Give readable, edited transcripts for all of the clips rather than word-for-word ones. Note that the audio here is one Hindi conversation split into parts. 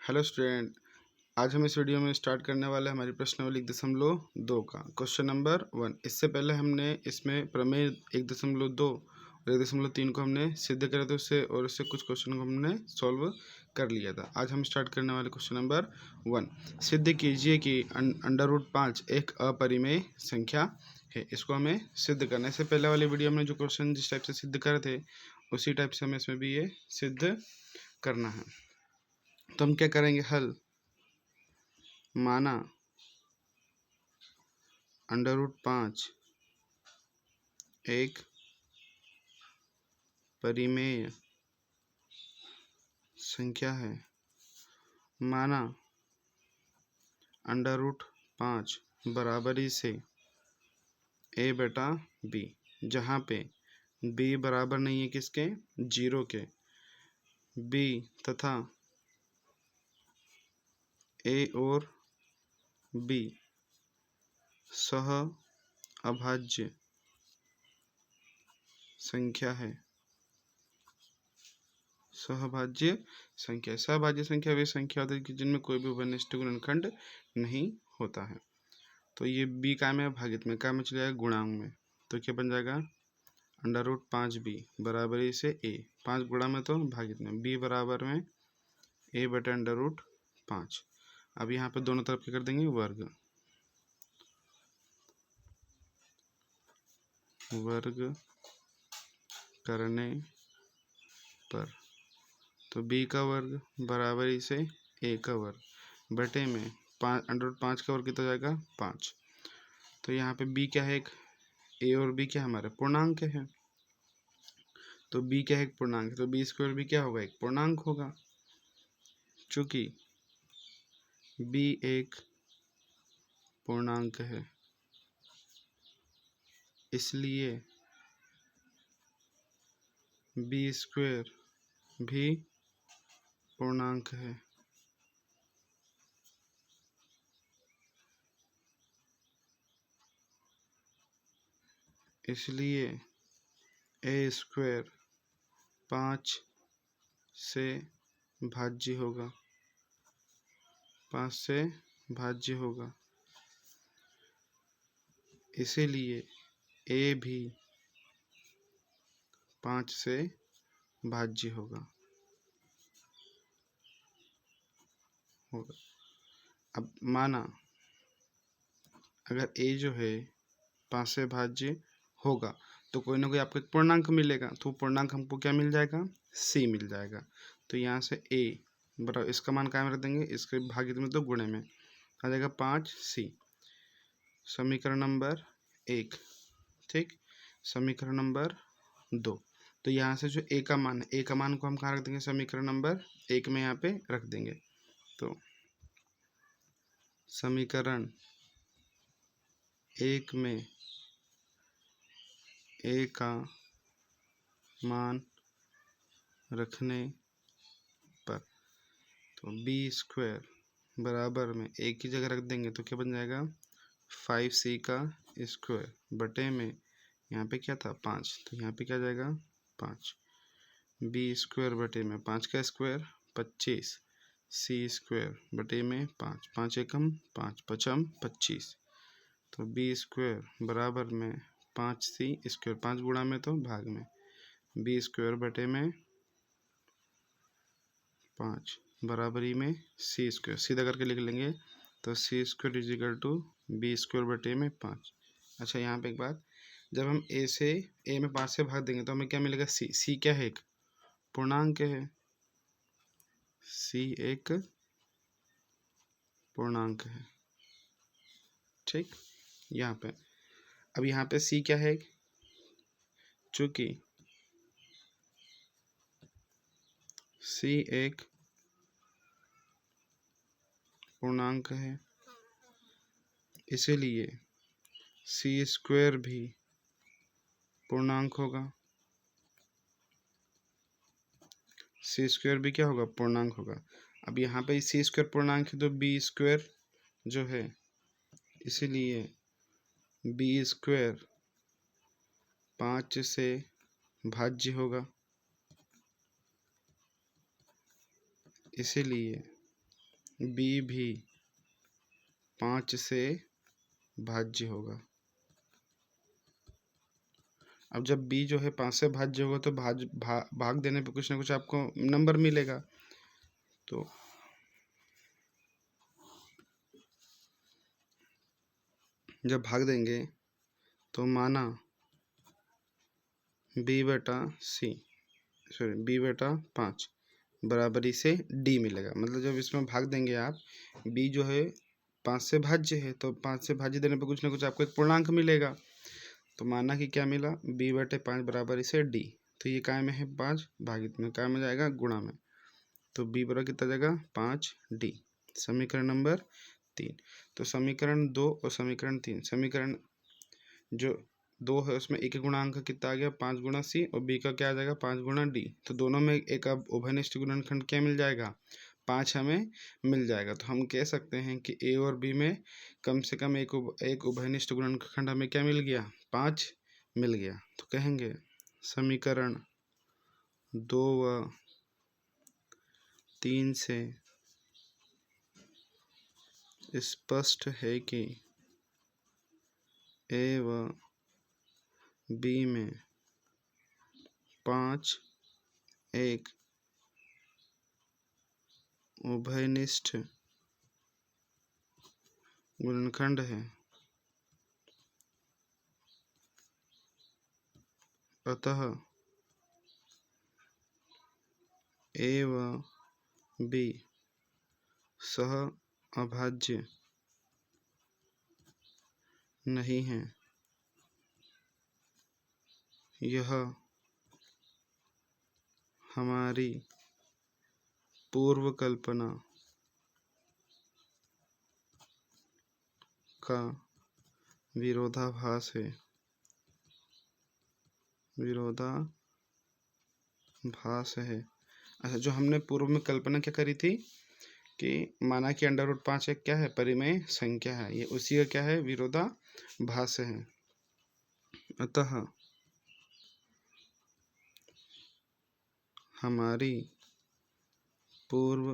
हेलो स्टूडेंट, आज हम इस वीडियो में स्टार्ट करने वाले हैं हमारी प्रश्नावली 1.2 का क्वेश्चन नंबर 1। इससे पहले हमने इसमें प्रमेय 1.2 और 1.3 को हमने सिद्ध करे थे उससे, और उससे कुछ क्वेश्चन को हमने सॉल्व कर लिया था। आज हम स्टार्ट करने वाले क्वेश्चन नंबर 1। सिद्ध कीजिए कि √5 एक अपरिमेय संख्या है। इसको हमें सिद्ध करना है। इससे पहले वाली वीडियो में जो क्वेश्चन जिस टाइप से सिद्ध करे थे उसी टाइप से हमें इसमें भी ये सिद्ध करना है। तो हम क्या करेंगे, हल माना √5 एक परिमेय संख्या है। माना √5 बराबरी से a बटा b, जहाँ पे b बराबर नहीं है किसके, 0 के। b तथा a और b सह अभाज्य संख्या है। सहभाज्य संख्या, सहभाज्य संख्या वे संख्या होती है जिनमें कोई भी उभयनिष्ठ गुणनखंड नहीं होता है। तो ये b काय में भागित में, काय में चले जाएगा गुणांक में। तो क्या बन जाएगा, √5b बराबरी से a, 5 गुणा में तो भागित में, b बराबर में a बटा √5। अब यहाँ पे दोनों तरफ क्या कर देंगे, वर्ग करने पर, तो b का वर्ग बराबरी से a का वर्ग बटे में 5 का वर्ग कितना जाएगा, 5। तो यहाँ पे b क्या है, एक a और b क्या हमारे पूर्णांक है। तो b क्या है, एक पूर्णांक है, तो b² भी क्या होगा, एक पूर्णांक होगा। चूंकि b एक पूर्णांक है इसलिए b² भी पूर्णांक है। इसलिए a² 5 से भाज्य होगा, 5 से भाज्य होगा। इसीलिए a भी 5 से भाज्य होगा। अब माना अगर a जो है 5 से भाज्य होगा तो कोई ना कोई आपको एक पूर्णांक मिलेगा, तो पूर्णांक हमको क्या मिल जाएगा, c मिल जाएगा। तो यहाँ से a बराबर, इसका मान कायम रख देंगे, इसके भागित में तो गुणे में आ जाएगा 5c। समीकरण नंबर 1, ठीक। समीकरण नंबर 2, तो यहाँ से जो a का मान है, a का मान को हम कहाँ रख देंगे, समीकरण नंबर 1 में यहाँ पे रख देंगे। तो समीकरण 1 में a का मान रखने पर, तो b² बराबर में a की जगह रख देंगे तो क्या बन जाएगा, 5c का स्क्वायर बटे में यहाँ पे क्या था, 5, तो यहाँ पे क्या जाएगा 5। b² बटे में 5 का स्क्वायर 25, c² बटे में 5, 5 एकम 5, 5m 25। तो b² बराबर में 5c², 5 गुणा में तो भाग में, b² बटे में 5 बराबरी में c², सीधा करके लिख लेंगे तो c² = b² बटे में 5। अच्छा, यहाँ पे एक बात, जब हम a में 5 से भाग देंगे तो हमें क्या मिलेगा, c क्या है, एक पूर्णांक है। c एक पूर्णांक है, ठीक। यहाँ पे अब यहाँ पे c क्या है, चूंकि c एक पूर्णांक है इसीलिए c² भी पूर्णांक होगा। c² भी क्या होगा, पूर्णांक होगा। अब यहाँ पे c² पूर्णांक है तो b² जो है, इसीलिए b² 5 से भाज्य होगा। इसीलिए बी भी 5 से भाज्य होगा। अब जब बी जो है 5 से भाज्य होगा तो भाग देने पे कुछ ना कुछ आपको नंबर मिलेगा। तो जब भाग देंगे तो माना बी बटा 5 बराबरी से डी मिलेगा। मतलब जब इसमें भाग देंगे आप, बी जो है 5 से भाज्य है तो 5 से भाज्य देने पर कुछ ना कुछ आपको एक पूर्णांक मिलेगा। तो माना कि क्या मिला, बी बटे 5 बराबरी से डी। तो ये काय में है 5, भागित में काय में जाएगा गुणा में। तो बी बराबर कितना जाएगा 5d। समीकरण नंबर 3। तो समीकरण 2 और समीकरण 3, समीकरण जो 2 है उसमें एक गुणांक कितना आ गया 5 गुणा सी, और बी का क्या आ जाएगा 5 गुणा डी। तो दोनों में एक अब उभयनिष्ठ गुणनखंड क्या मिल जाएगा 5 हमें मिल जाएगा। तो हम कह सकते हैं कि ए और बी में कम से कम एक उभयनिष्ठ गुणनखंड हमें क्या मिल गया 5 मिल गया। तो कहेंगे समीकरण 2 व 3 से स्पष्ट है कि ए व बी में 5 एक उभयनिष्ठ गुणनखंड है, अतः ए व बी सह अभाज्य नहीं है। यह हमारी पूर्व कल्पना का विरोधाभास है। अच्छा, जो हमने पूर्व में कल्पना क्या करी थी कि माना कि √5 एक क्या है परिमेय संख्या है, ये उसी का क्या है विरोधाभास है। अतः हमारी पूर्व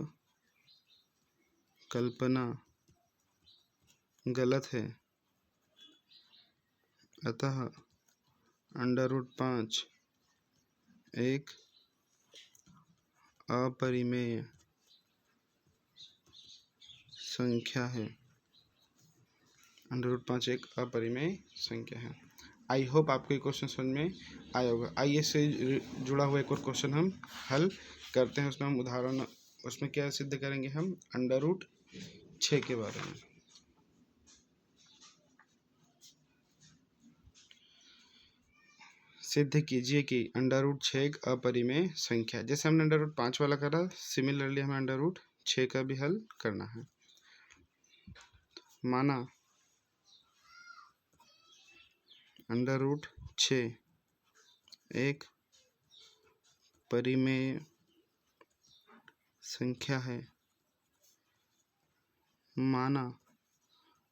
कल्पना गलत है। अतः √5 एक अपरिमेय संख्या है। √5 एक अपरिमेय संख्या है। आई होप आपको ये क्वेश्चन समझ में आया होगा। आइए से जुड़ा हुआ एक और क्वेश्चन हम हल करते हैं। उसमें हम उदाहरण, उसमें क्या सिद्ध करेंगे हम √6 के बारे में। सिद्ध कीजिए कि √6 एक अपरिमेय संख्या। जैसे हमने √5 वाला करा, सिमिलरली हमें √6 का भी हल करना है। माना √6 एक परिमेय संख्या है। माना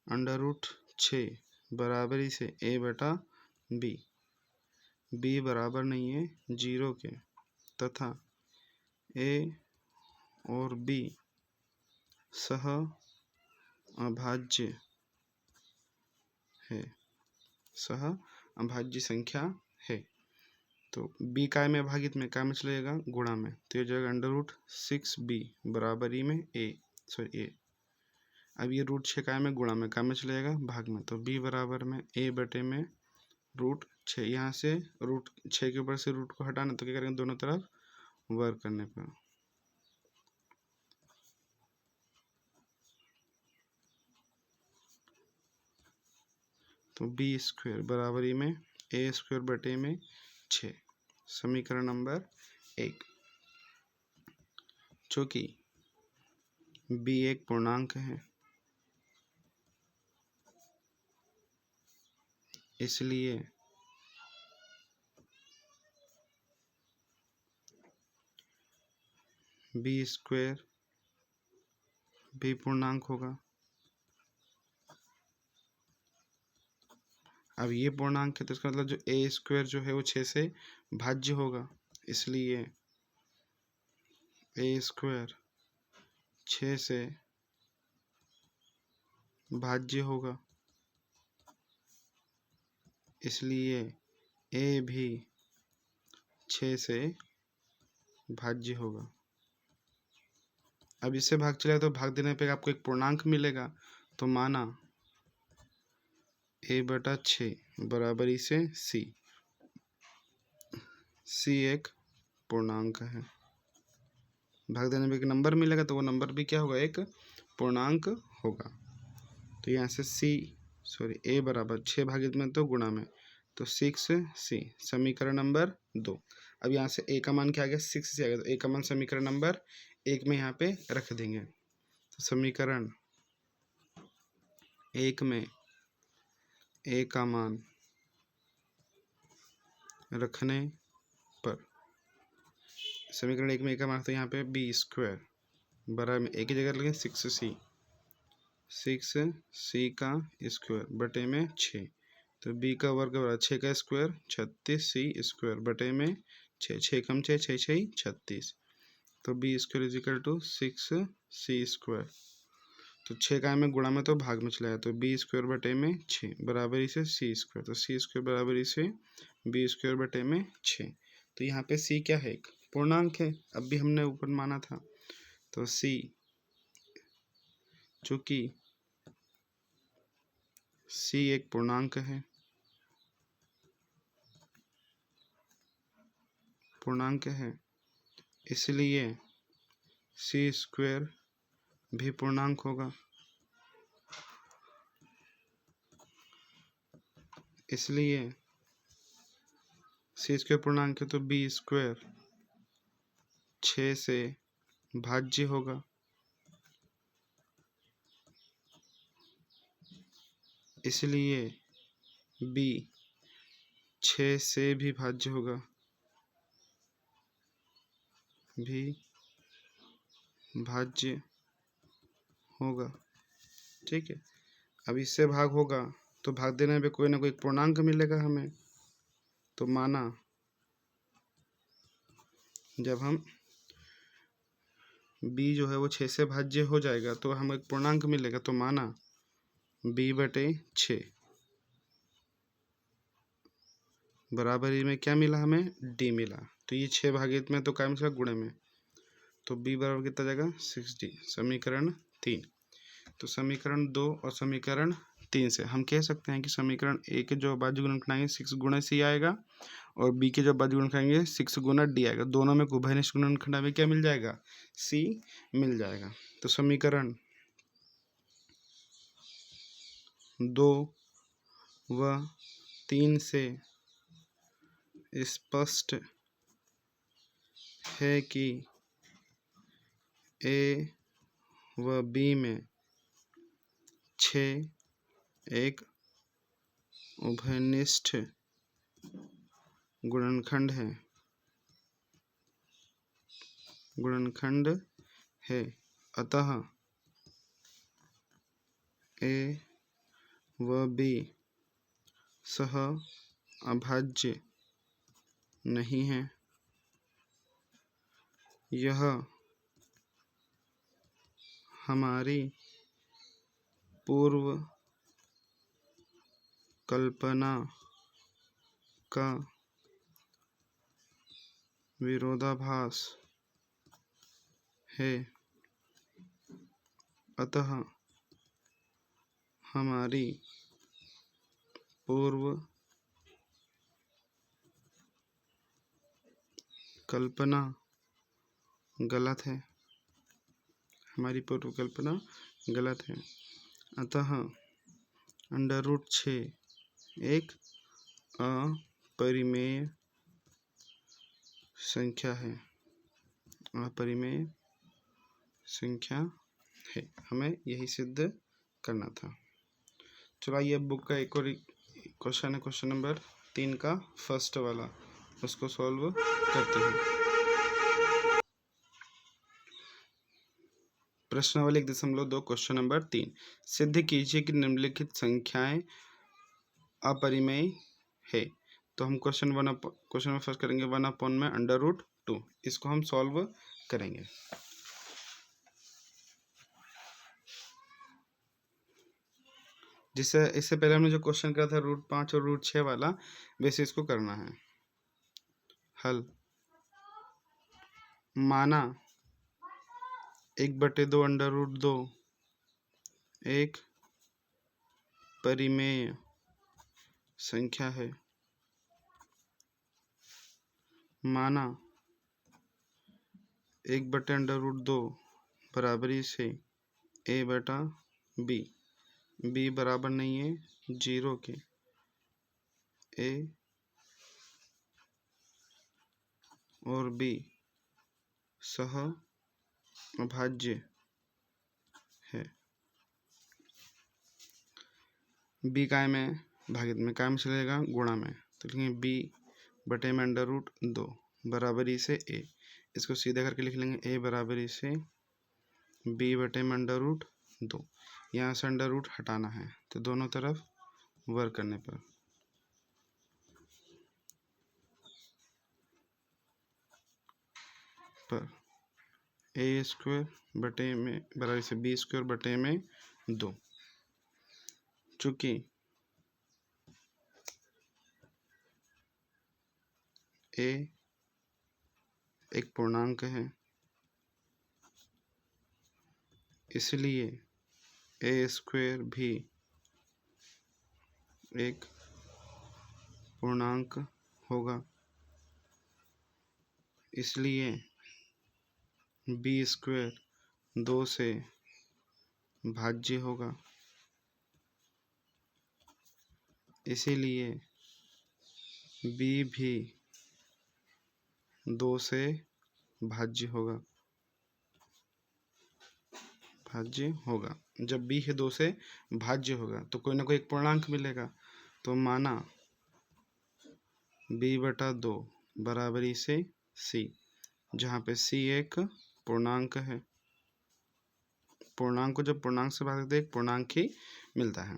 √6 बराबरी से a बटा b, b बराबर नहीं है 0 के, तथा a और b सह अभाज्य है, सह अभाज्य संख्या है। तो b काय में भागित में काय में चलेगा गुणा में, तो ये जाएगा √6b बराबरी में a। अब ये √6 काय में गुणा में, काय में चलेगा भाग में, तो b बराबर में a बटे में √6। यहाँ से √6 के ऊपर से रूट को हटाना, तो क्या करेंगे दोनों तरफ वर्ग करने पर तो b² बराबरी में a² बटे में 6। समीकरण नंबर 1। चूँकि b एक पूर्णांक है, इसलिए b² भी पूर्णांक होगा। अब ये पूर्णांक है तो इसका मतलब जो a² जो है वो 6 से भाज्य होगा, इसलिए a² 6 से भाज्य होगा, इसलिए ए भी 6 से भाज्य होगा। अब इससे भाग चलेगा तो भाग देने पे आपको एक पूर्णांक मिलेगा, तो माना a/6 बराबरी से c एक पूर्णांक है। भाग देने पे एक नंबर मिलेगा तो वो नंबर भी क्या होगा, एक पूर्णांक होगा। तो यहाँ से a बराबर 6 भागित में तो गुणा में, तो 6c समीकरण नंबर 2। अब यहाँ से a का मान क्या आ गया, 6 आ गया, तो a का मान समीकरण नंबर 1 में यहाँ पे रख देंगे। तो समीकरण 1 में a का मान रखने पर, समीकरण 1 में a का मान तो यहाँ पे b² बराबर में a की जगह लगे 6c का स्क्वायर बटे में 6, तो b का वर्ग बराबर 6 का स्क्वायर 36c² बटे में 6, 6 कम 6 6 6 36, तो b² is equal to 6c²। तो 6 का में गुणा में तो भाग में चला जाए, तो b² बटे में 6 बराबरी से c², तो c² बराबरी से b² बटे में 6। तो यहाँ पे c क्या है, एक पूर्णांक है, अब भी हमने ऊपर माना था। तो c चूंकि c एक पूर्णांक है, इसलिए c² भी पूर्णांक होगा, इसलिए c² पूर्णांक है तो b² 6 से भाज्य होगा, इसलिए b 6 से भी भाज्य होगा, ठीक है। अब इससे भाग होगा तो भाग देने पे कोई ना कोई पूर्णांक मिलेगा हमें, तो माना जब हम b जो है वो 6 से भाज्य हो जाएगा तो हमें एक पूर्णांक मिलेगा, तो माना b/6 बराबरी में क्या मिला, हमें d मिला। तो ये 6 भागित में तो क्या मिला, गुणे में, तो b बराबर कितना जाएगा 6d, समीकरण 3। तो समीकरण 2 और समीकरण 3 से हम कह सकते हैं कि समीकरण a के जो बाजू गुणन कराएंगे 6 गुना c आएगा, और b के जो बाजू गुणन कराएंगे 6 गुना d आएगा। दोनों में उभयनिष्ठ गुणनखंड में क्या मिल जाएगा, c मिल जाएगा। तो समीकरण 2 व 3 से स्पष्ट है कि a व b में 6 एक उभयनिष्ठ गुणनखंड है, अतः a व b सह अभाज्य नहीं है। यह हमारी पूर्व कल्पना का विरोधाभास है, अतः हमारी पूर्व कल्पना गलत है, अतः √6 एक अपरिमेय संख्या है, हमें यही सिद्ध करना था। चलो आइए बुक का एक और क्वेश्चन है, क्वेश्चन नंबर 3 का फर्स्ट वाला, उसको सॉल्व करते हैं। प्रश्नावली 1.2 क्वेश्चन नंबर 3, सिद्ध कीजिए कि निम्नलिखित संख्याएं अपरिमेय है। तो हम क्वेश्चन में फर्स्ट करेंगे 1/√2, इसको हम सॉल्व करेंगे। जिससे इससे पहले हमने जो क्वेश्चन किया था √5 और √6 वाला, वैसे इसको करना है। हल माना 1/2 √2 एक परिमेय संख्या है। माना 1/2 बराबरी से a/b, b बराबर नहीं है 0 के, a और b सहअभाज्य है। b काय में भागित में, काय में चलेगा गुणा में, तो लिखेंगे b/√2 बराबरी से a। इसको सीधा करके लिख लेंगे a बराबरी से b/√2। यहाँ से अंडर रूट हटाना है, तो दोनों तरफ वर्क करने पर a² बटे में बराबर से b² बटे में 2। चूँकि a एक पूर्णांक है, इसलिए a² भी एक पूर्णांक होगा। इसलिए b² 2 से भाज्य होगा। इसीलिए b भी 2 से भाज्य होगा। जब b है 2 से भाज्य होगा तो कोई ना कोई एक पूर्णांक मिलेगा। तो माना b/2 बराबरी से c, जहाँ पे c एक पूर्णांक है। पूर्णांक को जब पूर्णांक से भाग देते एक पूर्णांक ही मिलता है।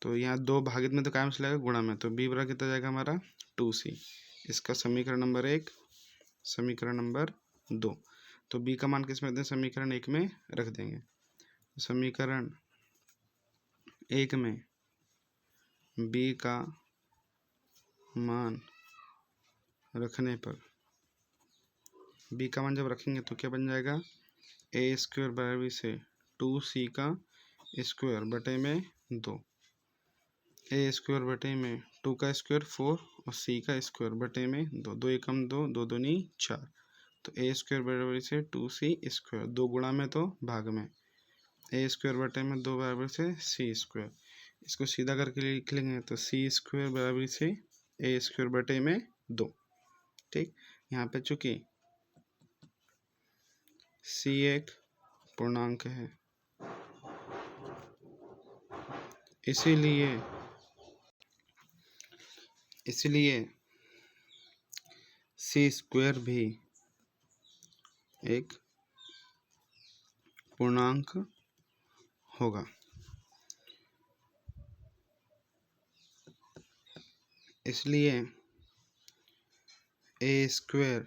तो यहाँ 2 भागित में तो कायम चलेगा गुणा में, तो b बराबर कितना जाएगा हमारा 2c। इसका समीकरण नंबर 1, समीकरण नंबर 2। तो b का मान किस में रखते हैं, समीकरण 1 में रख देंगे। समीकरण 1 में b का मान रखने पर, b का मान जब रखेंगे तो क्या बन जाएगा, a² बराबर से 2c का स्क्वायर बटे में 2। a² बटे में 2 का स्क्वायर 4 और c का स्क्वायर बटे में 2। 2 एकम 2, 2 दूनी 4। तो a² बराबर से 2c², 2 गुणा में तो भाग में, a² बटे में 2 बराबर से c²। इसको सीधा करके लिख लेंगे तो c² बराबर से a² बटे में 2। ठीक, यहाँ पे चूंकि c एक पूर्णांक है, इसीलिए c² भी एक पूर्णांक होगा। इसलिए a²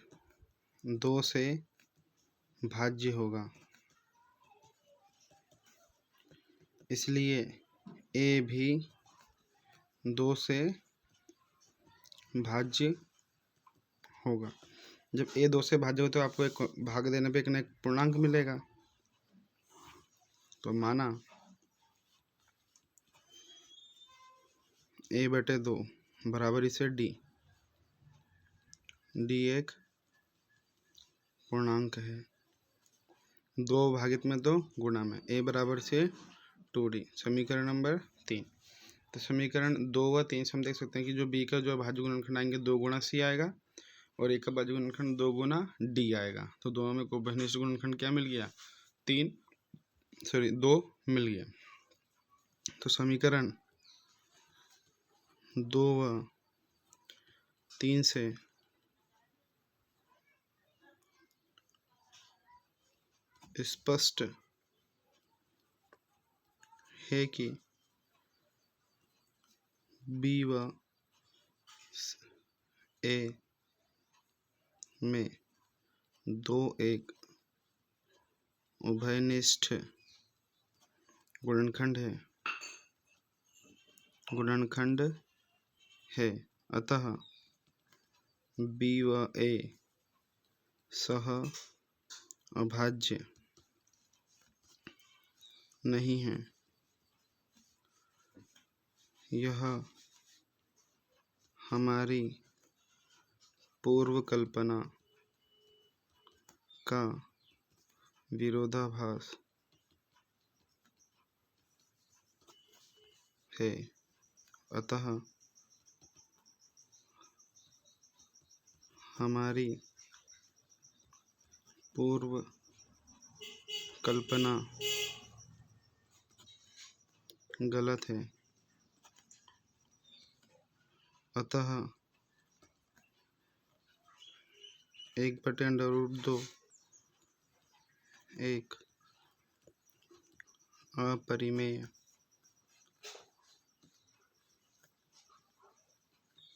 2 से भाज्य होगा। इसलिए a भी 2 से भाज्य होगा। जब a 2 से भाज्य हो तो आपको एक भाग देने पे एक ना एक पूर्णांक मिलेगा। तो माना a/2 बराबरी से d एक पूर्णांक है। 2 भागित में 2 गुणा में, a बराबर से 2d, समीकरण नंबर 3। तो समीकरण 2 व 3 से हम देख सकते हैं कि जो b का जो भाज्य गुणनखंड आएंगे 2 गुणा c आएगा और a का भाज्य गुणनखंड 2 गुणा d आएगा। तो दोनों में को बहनिष्ठ गुणनखंड क्या मिल गया, 2 मिल गया। तो समीकरण 2 व 3 से स्पष्ट है कि b व a में 2 एक उभयनिष्ठ गुणनखंड है। गुणनखंड है, अतः बी व ए सह अभाज्य नहीं है। यह हमारी पूर्व कल्पना का विरोधाभास है, अतः हमारी पूर्व कल्पना गलत है, अतः 1/√2 एक अपरिमेय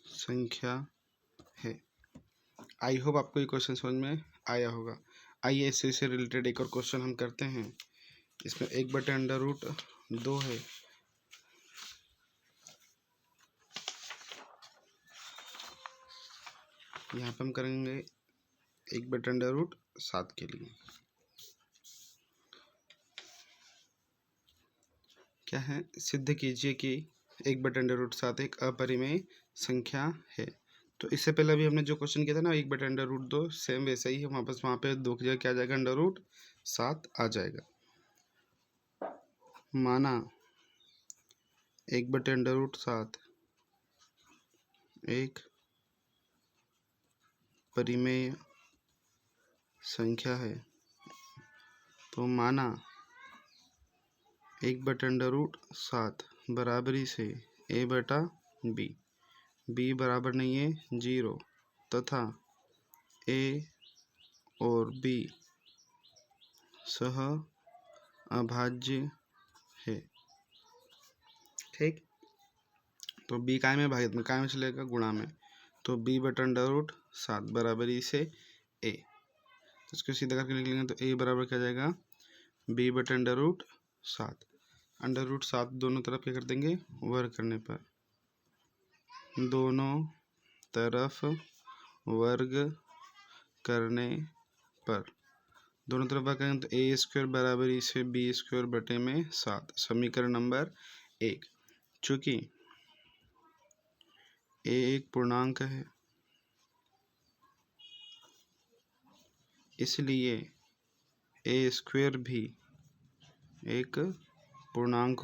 संख्या है। आई होप आपको ये क्वेश्चन समझ में आया होगा। आइए इससे रिलेटेड एक और क्वेश्चन हम करते हैं। इसमें 1/√2 है। यहाँ पे हम करेंगे 1/√7 के लिए। क्या है? सिद्ध कीजिए कि 1/√7 एक अपरिमेय संख्या है। तो इससे पहले अभी हमने जो क्वेश्चन किया था ना 1/√2, सेम वैसा ही है। वापस वहाँ पे 2 की जगह क्या आ जाएगा? √7 आ जाएगा। माना 1/√7 एक परिमेय संख्या है, तो माना 1/√7 बराबरी से a/b, b बराबर नहीं है 0 तथा a और b सह अभाज्य है। ठीक, तो b काय में भागित में, काय में चलेगा? गुणा में। तो b/√7 बराबरी से a, तो इसको सीधा करके लिख लेंगे। तो a बराबर क्या जाएगा? b/√7। √7 दोनों तरफ क्या कर देंगे? वर्ग करने पर, दोनों तरफ वर्ग करने पर, दोनों तरफ वर्ग करेंगे तो a² बराबरी से b² बटे में 7। समीकरण नंबर 1। चूँकि a एक पूर्णांक है, इसलिए a² भी एक पूर्णांक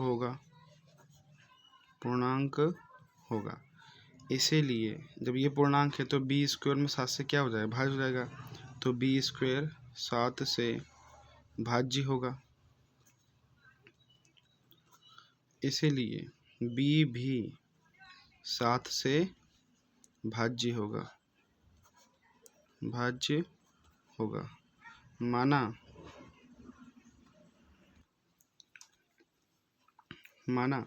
होगा। इसीलिए जब ये पूर्णांक है तो b² में 7 से क्या हो जाएगा? भाज्य हो जाएगा। तो b² 7 से भाज्य होगा। इसीलिए b भी 7 से भाज्य होगा। माना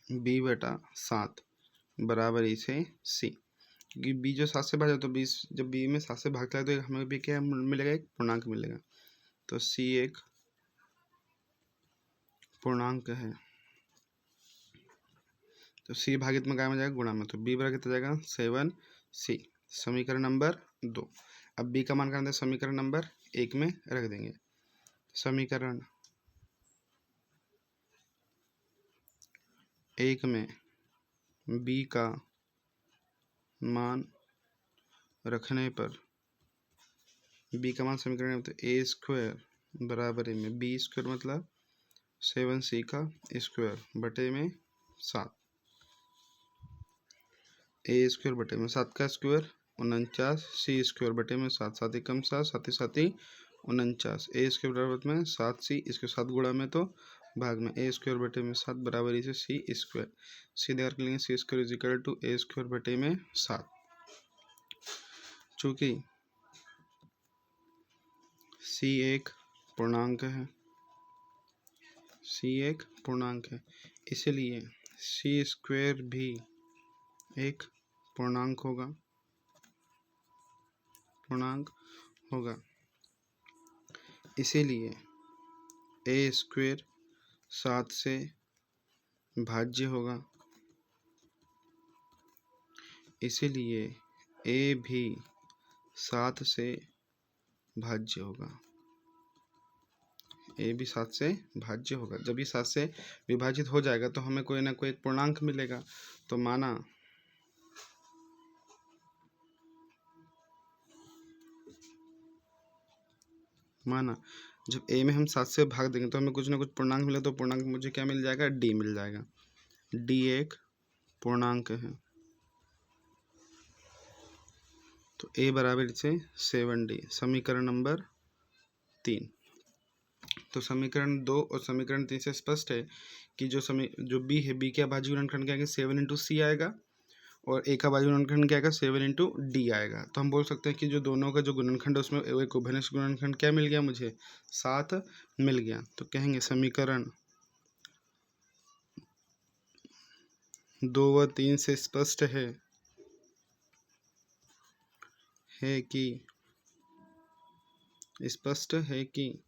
b/7 बराबरी से c, क्योंकि b जो 7 से भागा तो 20, जब b में 7 से भागता है तो हमें भी क्या मिलेगा? एक पूर्णांक मिलेगा। तो c एक पूर्णांक है, तो c भागित में क्या में जाएगा? गुणा में। तो b बराबर कितना जाएगा? 7c। समीकरण नंबर 2। अब b का मान करते हैं समीकरण नंबर 1 में रख देंगे। समीकरण 1 में b का मान रखने पर, b का मान समीकरण में तो a² बराबर में b² मतलब 7c का स्क्वायर बटे में 7, a² बटे में 7 का स्क्वायर 49, c² बटे में 7, 7 एकम 7, 7 7 49, a² बराबर में 7c, इसके 7 गुणा में तो भाग में a² बटे में 7 बराबरी से c²। सीधे करके लेंगे c² इजिकल टू a² बटे में 7। चूँकि c एक पूर्णांक है, इसलिए c² भी एक पूर्णांक होगा। इसीलिए a² 7 से भाज्य होगा। इसीलिए ए भी 7 से भाज्य होगा। ए भी 7 से भाज्य होगा। जब ये 7 से विभाजित हो जाएगा तो हमें कोई ना कोई एक पूर्णांक मिलेगा। तो माना जब ए में हम 7 से भाग देंगे तो हमें कुछ ना कुछ पूर्णांक मिला, तो पूर्णांक मुझे क्या मिल जाएगा, डी मिल जाएगा। डी एक पूर्णांक है। तो ए बराबर से 7D, समीकरण नंबर 3। तो समीकरण 2 और समीकरण 3 से स्पष्ट है कि जो बी है, बी का भाज्य गुणनखंड क्या आएगा, 7 × C आएगा, और ए का भाज्य गुणनखंड क्या आएगा, 7 × D आएगा। तो हम बोल सकते हैं कि जो दोनों का जो गुणनखंड है उसमें एक उभयनिष्ठ गुणनखंड क्या मिल गया, मुझे 7 मिल गया। तो कहेंगे समीकरण 2 व 3 से स्पष्ट है कि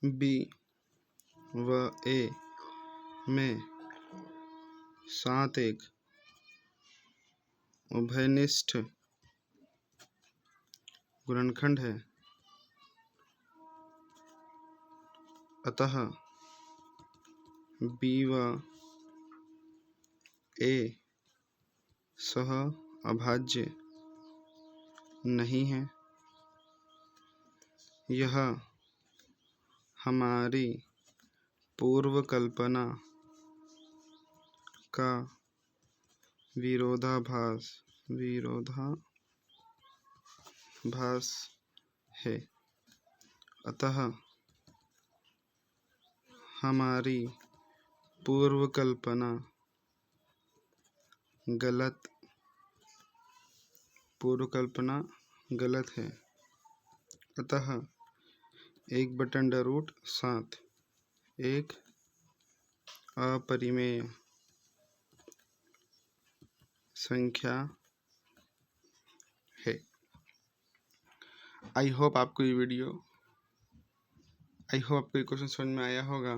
बी व ए में 7 एक उभयनिष्ठ गुणनखंड है। अतः बी व ए सह अभाज्य नहीं है। यह हमारी पूर्व कल्पना का विरोधाभास है। अतः हमारी पूर्व कल्पना गलत है। अतः 1/√7 एक अपरिमेय संख्या है। आई होप आपको ये क्वेश्चन समझ में आया होगा।